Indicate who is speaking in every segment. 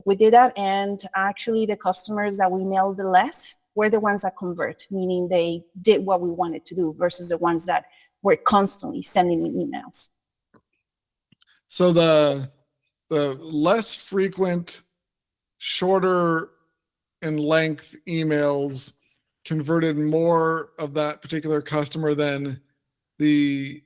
Speaker 1: We did that, and actually the customers that we mailed the less were the ones that convert, meaning they did what we wanted to do versus the ones that were constantly sending me emails.
Speaker 2: So the less frequent, shorter in length emails converted more of that particular customer than the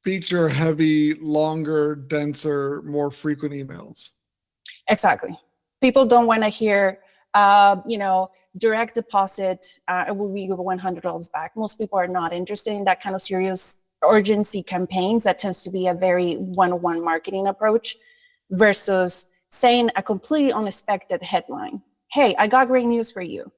Speaker 2: feature heavy, longer, denser, more frequent emails.
Speaker 1: Exactly. People don't want to hear, direct deposit, will we give $100 back? Most people are not interested in that kind of serious urgency campaigns. That tends to be a very one-on-one marketing approach versus saying a completely unexpected headline. Hey, I got great news for you.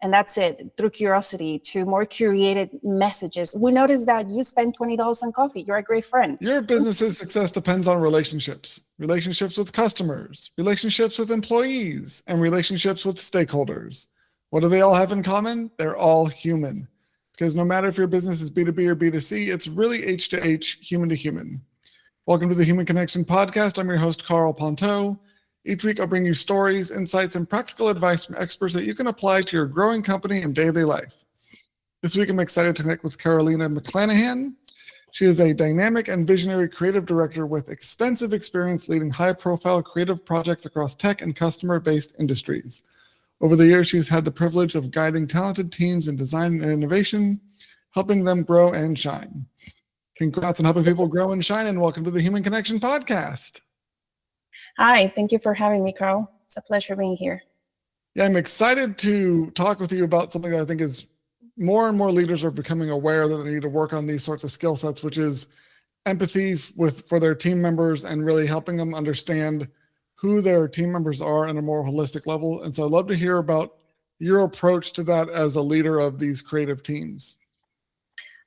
Speaker 1: And that's it, through curiosity, to more curated messages. We noticed that you spend $20 on coffee. You're a great friend.
Speaker 2: Your business's success depends on relationships with customers, relationships with employees, and relationships with stakeholders. What do they all have in common? They're all human. Because no matter if your business is B2B or B2C, it's really H to H, human to human. Welcome to the Human Connection Podcast. I'm your host, Carl Ponto. Each week, I'll bring you stories, insights, and practical advice from experts that you can apply to your growing company and daily life. This week, I'm excited to connect with Carolina McClanahan. She is a dynamic and visionary creative director with extensive experience leading high-profile creative projects across tech and customer-based industries. Over the years, she's had the privilege of guiding talented teams in design and innovation, helping them grow and shine. Congrats on helping people grow and shine, and welcome to the Human Connection Podcast.
Speaker 1: Hi, thank you for having me, Carl. It's a pleasure being here.
Speaker 2: Yeah, I'm excited to talk with you about something that I think is more and more leaders are becoming aware that they need to work on these sorts of skill sets, which is empathy for their team members and really helping them understand who their team members are on a more holistic level. And so I'd love to hear about your approach to that as a leader of these creative teams.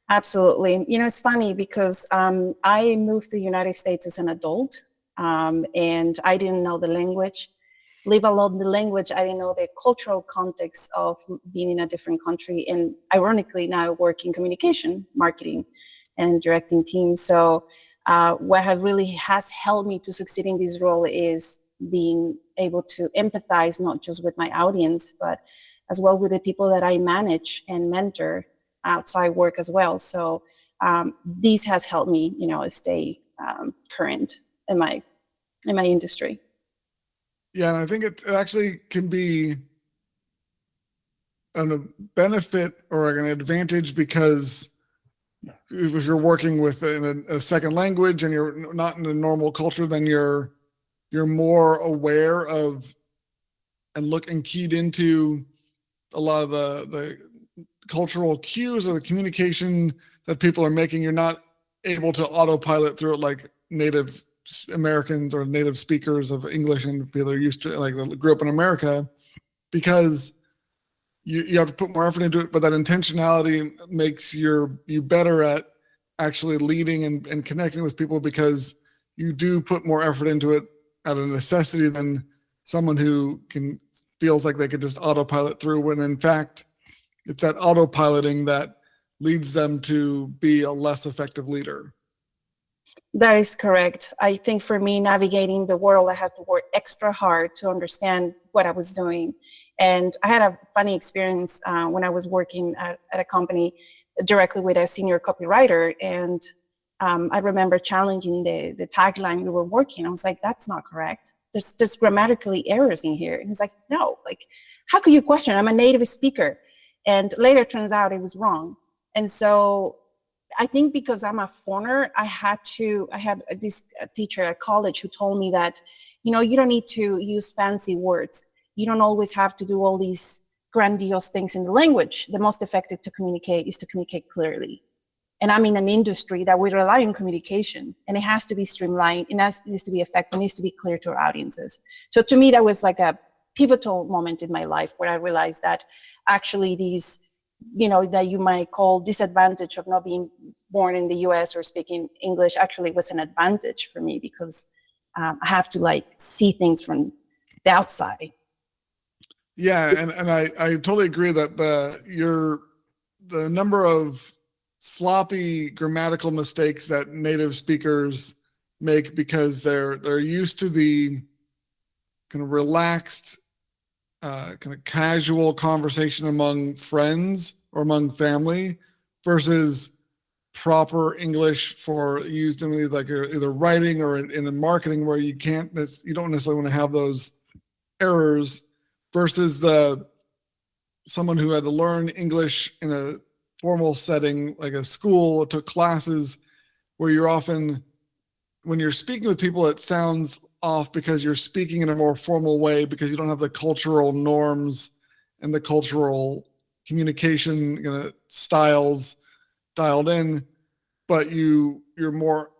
Speaker 1: Absolutely. It's funny because I moved to the United States as an adult. And I didn't know the language, leave alone the language. I didn't know the cultural context of being in a different country. And ironically, now I work in communication, marketing, and directing teams. So what has helped me to succeed in this role is being able to empathize, not just with my audience, but as well with the people that I manage and mentor outside work as well. So this has helped me, stay current in my industry.
Speaker 2: Yeah, and I think it actually can be a benefit or an advantage because if you're working with a second language and you're not in a normal culture, then you're more aware of and keyed into a lot of the cultural cues or the communication that people are making. You're not able to autopilot through it like native Americans or native speakers of English and people are used to like grew up in America, because you have to put more effort into it, but that intentionality makes you better at actually leading and connecting with people because you do put more effort into it out of necessity than someone who feels like they could just autopilot through, when in fact it's that autopiloting that leads them to be a less effective leader.
Speaker 1: That is correct. I think for me, navigating the world, I had to work extra hard to understand what I was doing. And I had a funny experience when I was working at a company directly with a senior copywriter. And I remember challenging the tagline we were working. I was like, that's not correct. There's grammatically errors in here. And he's like, no, how could you question? I'm a native speaker. And later it turns out it was wrong. And so I think because I'm a foreigner, I had this teacher at college who told me that, you don't need to use fancy words. You don't always have to do all these grandiose things in the language. The most effective to communicate is to communicate clearly. And I'm in an industry that we rely on communication, and it has to be streamlined, it needs to be effective, it needs to be clear to our audiences. So to me, that was like a pivotal moment in my life where I realized that actually these, that you might call disadvantage of not being born in the US or speaking English actually was an advantage for me because I have to see things from the outside.
Speaker 2: Yeah, and I totally agree that the number of sloppy grammatical mistakes that native speakers make because they're used to the kind of relaxed, kind of casual conversation among friends or among family versus proper English for used in like either writing or in marketing, where you don't necessarily want to have those errors, versus someone who had to learn English in a formal setting like a school or took classes, where you're often, when you're speaking with people, it sounds off because you're speaking in a more formal way, because you don't have the cultural norms and the cultural communication styles dialed in, but you're more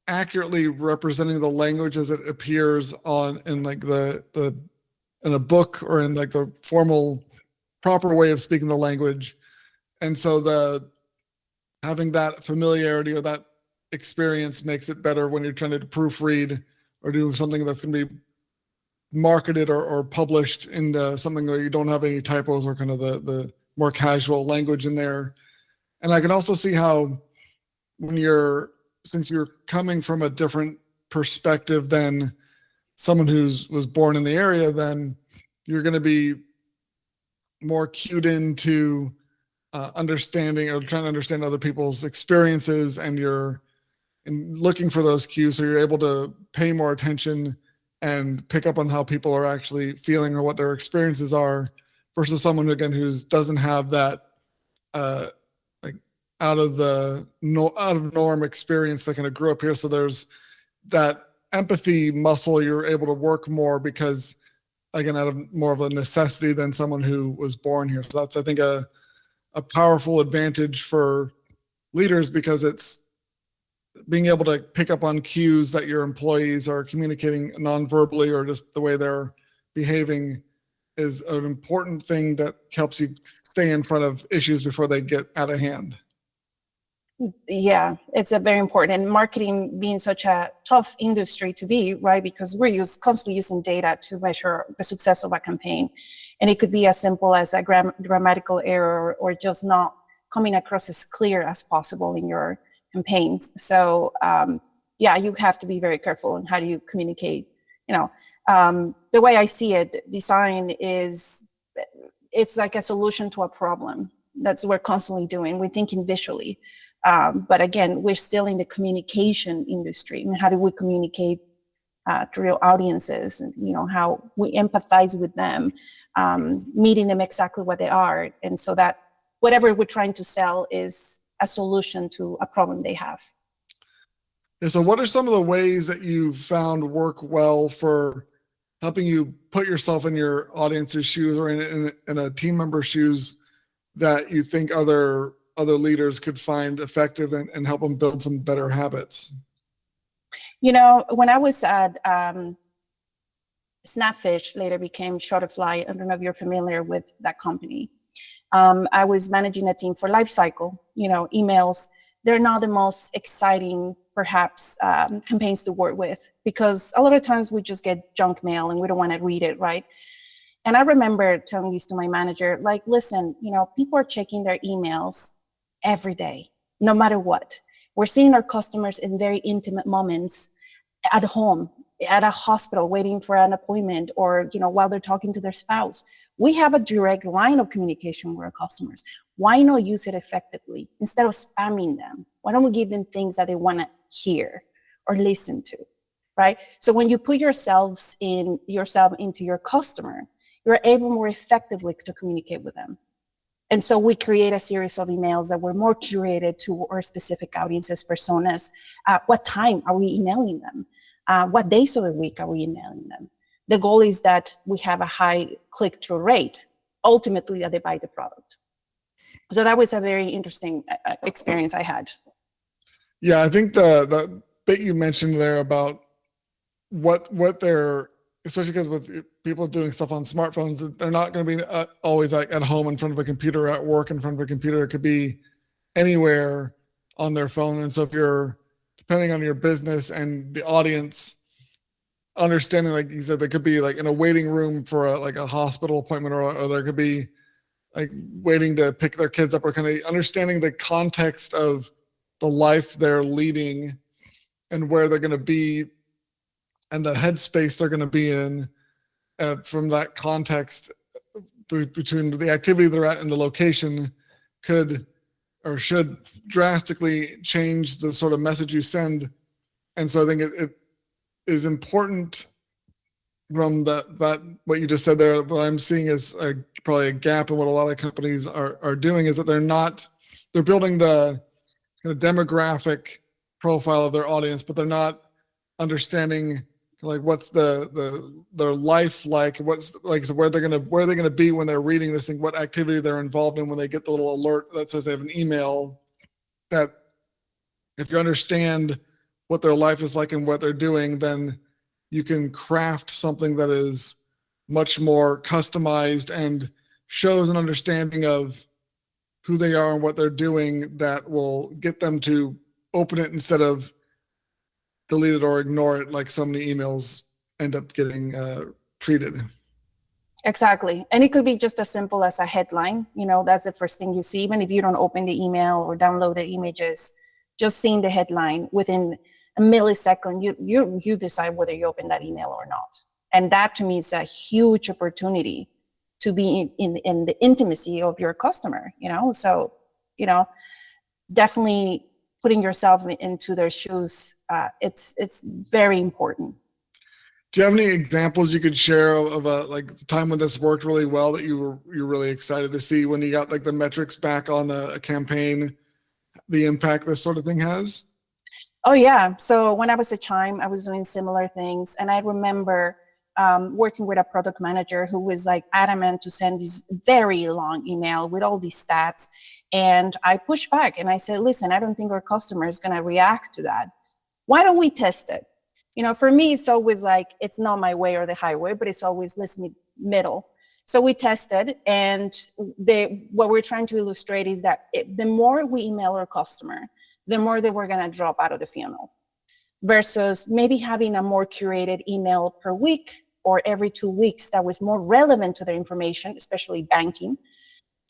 Speaker 2: accurately representing the language as it appears in like the in a book or in like the formal proper way of speaking the language. And so having that familiarity or that experience makes it better when you're trying to proofread or do something that's going to be marketed or published into something where you don't have any typos or kind of the more casual language in there. And I can also see how since you're coming from a different perspective than someone was born in the area, then you're going to be more cued into understanding or trying to understand other people's experiences, and you're looking for those cues, so you're able to pay more attention and pick up on how people are actually feeling or what their experiences are, versus someone again who doesn't have that like out of norm experience that kind of grew up here. So there's that empathy muscle you're able to work more, because again, out of more of a necessity than someone who was born here. So that's, I think, a powerful advantage for leaders, because it's being able to pick up on cues that your employees are communicating non-verbally or just the way they're behaving is an important thing that helps you stay in front of issues before they get out of hand.
Speaker 1: Yeah, it's a very important, and marketing being such a tough industry to be, right? Because we're constantly using data to measure the success of a campaign. And it could be as simple as a grammatical error, or just not coming across as clear as possible in your campaigns. So yeah, you have to be very careful on how do you communicate. The way I see it, design it's like a solution to a problem. That's what we're constantly doing. We're thinking visually. But again, we're still in the communication industry. I mean, how do we communicate to real audiences? And, how we empathize with them, meeting them exactly what they are. And so that whatever we're trying to sell is a solution to a problem they have.
Speaker 2: Yeah, so what are some of the ways that you've found work well for helping you put yourself in your audience's shoes, or in a team member's shoes, that you think other leaders could find effective and help them build some better habits?
Speaker 1: When I was at Snapfish, later became Shutterfly, I don't know if you're familiar with that company. I was managing a team for lifecycle. Emails, they're not the most exciting, perhaps, campaigns to work with, because a lot of times we just get junk mail and we don't want to read it, right? And I remember telling this to my manager, like, listen, people are checking their emails every day, no matter what. We're seeing our customers in very intimate moments at home, at a hospital, waiting for an appointment, or while they're talking to their spouse. We have a direct line of communication with our customers. Why not use it effectively instead of spamming them? Why don't we give them things that they want to hear or listen to, right? So when you put yourself into your customer, you're able more effectively to communicate with them. And so we create a series of emails that were more curated to our specific audiences, personas. What time are we emailing them? What days of the week are we emailing them? The goal is that we have a high click-through rate, ultimately that they buy the product. So that was a very interesting experience I had.
Speaker 2: Yeah, I think the bit you mentioned there about what they're, especially because with people doing stuff on smartphones, they're not going to be always like at home in front of a computer, at work in front of a computer. It could be anywhere on their phone. And so if you're, depending on your business and the audience, understanding, like you said, they could be like in a waiting room for a hospital appointment, or there could be like waiting to pick their kids up, or kind of understanding the context of the life they're leading and where they're going to be and the headspace they're going to be in from that context between the activity they're at and the location could or should drastically change the sort of message you send. And so I think it is important from that what you just said there. What I'm seeing is probably a gap in what a lot of companies are doing is that they're building the kind of demographic profile of their audience, but they're not understanding like what's their life like, what's like, so where they're gonna be when they're reading this thing, what activity they're involved in when they get the little alert that says they have an email. That if you understand what their life is like and what they're doing, then you can craft something that is much more customized and shows an understanding of who they are and what they're doing that will get them to open it instead of delete it or ignore it like so many emails end up getting treated.
Speaker 1: Exactly. And it could be just as simple as a headline. That's the first thing you see, even if you don't open the email or download the images, just seeing the headline within a millisecond, you decide whether you open that email or not. And that to me is a huge opportunity to be in the intimacy of your customer, So, definitely putting yourself into their shoes, it's very important.
Speaker 2: Do you have any examples you could share of like the time when this worked really well that you're really excited to see when you got like the metrics back on a campaign, the impact this sort of thing has?
Speaker 1: Oh yeah. So when I was at Chime, I was doing similar things, and I remember working with a product manager who was like adamant to send this very long email with all these stats. And I pushed back and I said, listen, I don't think our customer is going to react to that. Why don't we test it? For me, it's always like, it's not my way or the highway, but it's always let's meet middle. So we tested, and what we're trying to illustrate is that the more we email our customer, the more that we're going to drop out of the funnel, versus maybe having a more curated email per week or every 2 weeks that was more relevant to their information, especially banking,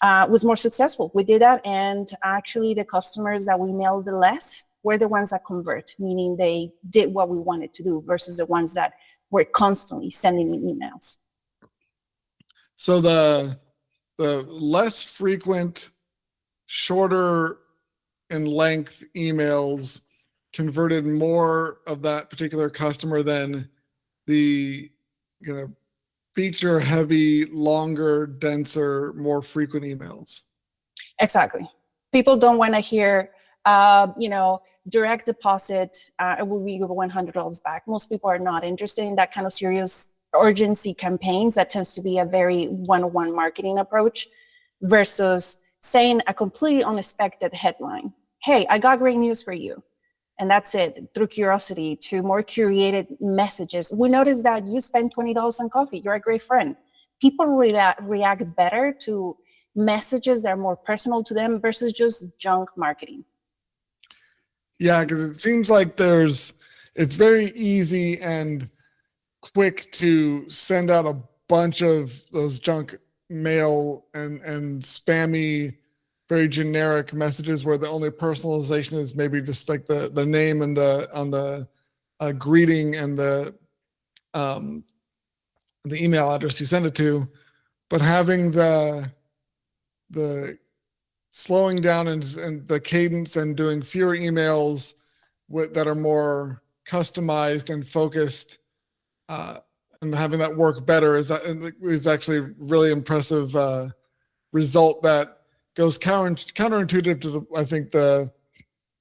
Speaker 1: was more successful. We did that, and actually the customers that we mailed the less were the ones that convert, meaning they did what we wanted to do, versus the ones that were constantly sending me emails.
Speaker 2: So the less frequent, shorter in length emails converted more of that particular customer than the feature heavy, longer, denser, more frequent emails.
Speaker 1: Exactly. People don't want to hear, direct deposit, will we give $100 back? Most people are not interested in that kind of serious urgency campaigns. That tends to be a very one-on-one marketing approach, versus saying a completely unexpected headline. Hey, I got great news for you. And that's it, through curiosity, to more curated messages. We noticed that you spend $20 on coffee. You're a great friend. People react better to messages that are more personal to them versus just junk marketing.
Speaker 2: Yeah, because it seems like it's very easy and quick to send out a bunch of those junk mail and spammy, very generic messages where the only personalization is maybe just like the name and on the greeting and the email address you send it to. But having the slowing down and the cadence and doing fewer emails that are more customized and focused, and having that work better is actually really impressive result that goes counterintuitive to I think the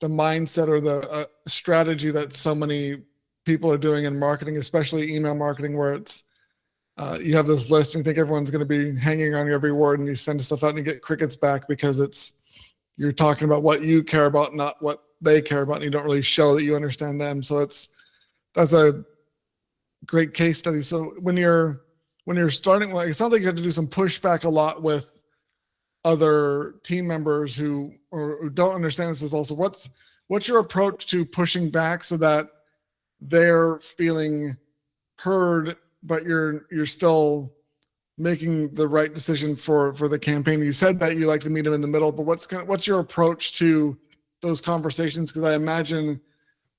Speaker 2: mindset or the strategy that so many people are doing in marketing, especially email marketing, where it's you have this list and you think everyone's going to be hanging on your every word, and you send stuff out and you get crickets back because you're talking about what you care about, not what they care about, and you don't really show that you understand them. So that's a great case study. So when you're starting, it sounds like you have to do some pushback a lot with other team members who don't understand this as well. So what's your approach to pushing back so that they're feeling heard, but you're still making the right decision for the campaign? You said that you like to meet them in the middle, but what's your approach to those conversations? Because I imagine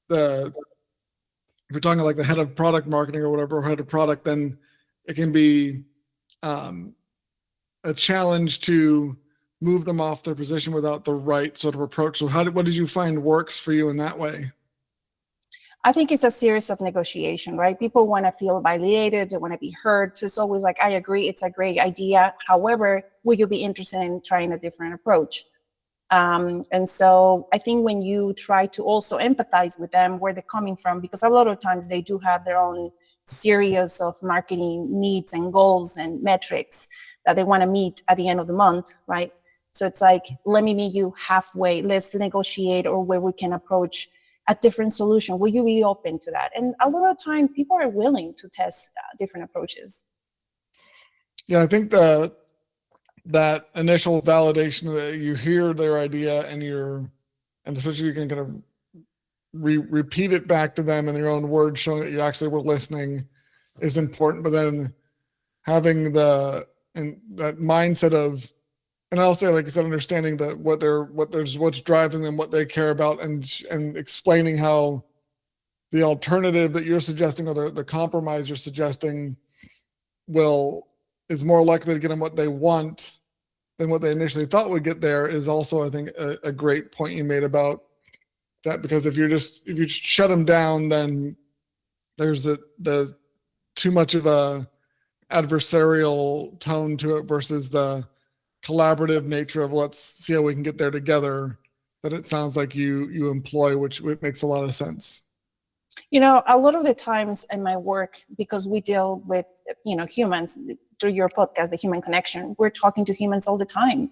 Speaker 2: the if you're talking like the head of product marketing or whatever, or head of product, then it can be a challenge to move them off their position without the right sort of approach. So what did you find works for you in that way?
Speaker 1: I think it's a series of negotiation, right? People want to feel validated, they want to be heard. So it's always like, I agree, it's a great idea. However, would you be interested in trying a different approach? And so I think when you try to also empathize with them, where they're coming from, because a lot of times they do have their own series of marketing needs and goals and metrics that they want to meet at the end of the month, right? So it's like, let me meet you halfway, let's negotiate, or where we can approach a different solution. Will you be open to that? And a lot of time people are willing to test different approaches.
Speaker 2: Yeah, I think that initial validation that you hear their idea and especially you can kind of repeat it back to them in your own words, showing that you actually were listening is important. But then having that mindset of, and I'll say, like I said, understanding that what's driving them, what they care about, and explaining how the alternative that you're suggesting, or the compromise you're suggesting, is more likely to get them what they want than what they initially thought would get there, is also, I think, a great point you made about that. Because if you shut them down, then there's the too much of a adversarial tone to it versus the collaborative nature of let's see how we can get there together, that it sounds like you employ, which makes a lot of sense.
Speaker 1: You know, a lot of the times in my work, because we deal with, humans through your podcast, The Human Connection, we're talking to humans all the time.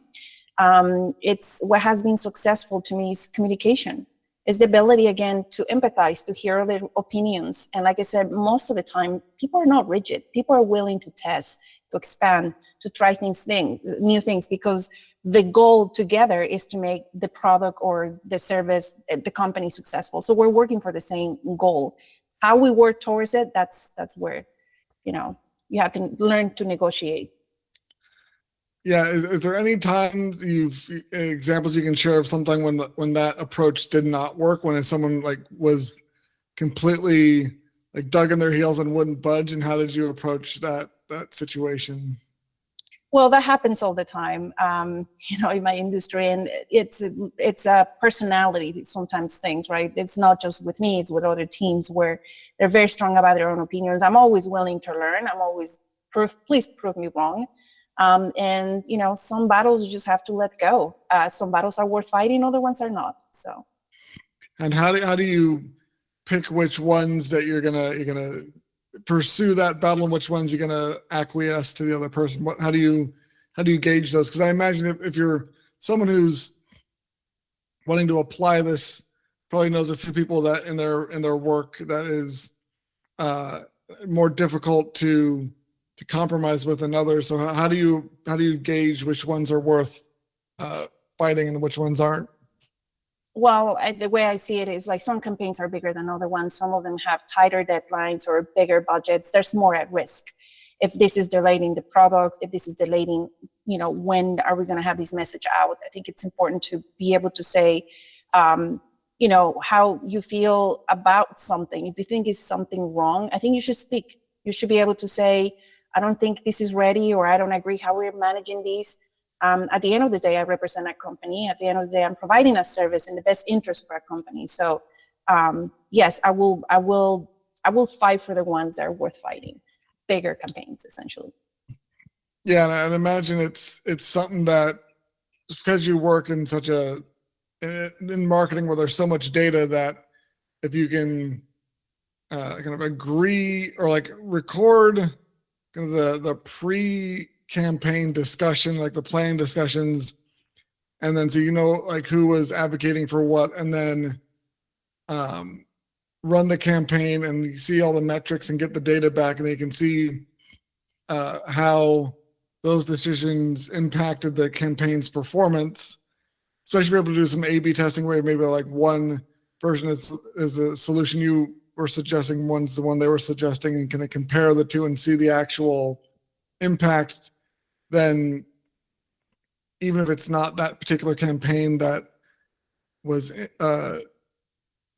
Speaker 1: It's what has been successful to me is communication, is the ability, again, to empathize, to hear their opinions. And like I said, most of the time, people are not rigid. People are willing to test, to expand, to try new things, because the goal together is to make the product or the service, the company successful. So we're working for the same goal. How we work towards it, that's where, you have to learn to negotiate.
Speaker 2: Yeah. Is there any time examples you can share of something when that approach did not work, when someone was completely dug in their heels and wouldn't budge, and how did you approach that situation?
Speaker 1: Well, that happens all the time, in my industry, and it's a personality, sometimes things, right? It's not just with me, it's with other teams where they're very strong about their own opinions. I'm always willing to learn. I'm always please prove me wrong. And some battles you just have to let go. Some battles are worth fighting, other ones are not. So. And
Speaker 2: how do you pick which ones that you're gonna pursue that battle, and which ones you're going to acquiesce to the other person? How do you gauge those? Because I imagine if you're someone who's wanting to apply this, probably knows a few people that in their work that is more difficult to compromise with than others. So how do you gauge which ones are worth fighting and which ones aren't?
Speaker 1: Well, the way I see it is some campaigns are bigger than other ones. Some of them have tighter deadlines or bigger budgets. There's more at risk. If this is delaying the product, if this is delaying, when are we going to have this message out? I think it's important to be able to say, how you feel about something. If you think it's something wrong, I think you should speak. You should be able to say, I don't think this is ready, or I don't agree how we're managing these. At the end of the day, I represent a company. At the end of the day, I'm providing a service in the best interest for a company. So, yes, I will fight for the ones that are worth fighting. Bigger campaigns, essentially.
Speaker 2: Yeah, and I imagine it's something that, because you work in in marketing where there's so much data, that if you can kind of agree or record kind of the pre-campaign discussion, the planning discussions, and then so who was advocating for what, and then run the campaign and you see all the metrics and get the data back, and they can see how those decisions impacted the campaign's performance, especially if you're able to do some A/B testing where maybe one version is the solution you were suggesting, one's the one they were suggesting, and can compare the two and see the actual impact. Then even if it's not that particular campaign that was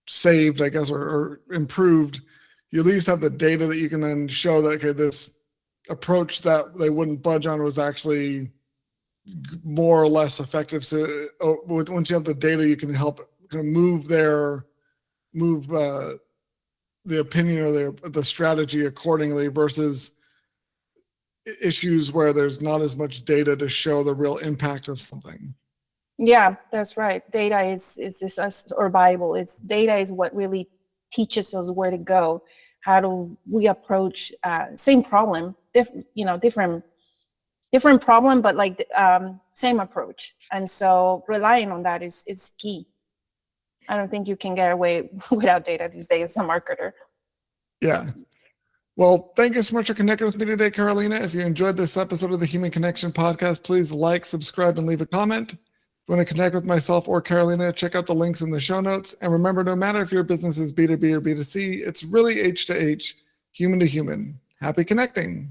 Speaker 2: saved, I guess, or improved, you at least have the data that you can then show that, okay, this approach that they wouldn't budge on was actually more or less effective. So once you have the data, you can help kind of move the opinion or the strategy accordingly, versus issues where there's not as much data to show the real impact of something.
Speaker 1: Yeah, that's right. Data is this us or Bible. It's data is what really teaches us where to go. How do we approach same problem, different problem, but like same approach. And so relying on that is key. I don't think you can get away without data these days as a marketer.
Speaker 2: Yeah. Well, thank you so much for connecting with me today, Carolina. If you enjoyed this episode of the Human Connection podcast, please like, subscribe, and leave a comment. If you want to connect with myself or Carolina, check out the links in the show notes. And remember, no matter if your business is B2B or B2C, it's really H to H, human to human. Happy connecting.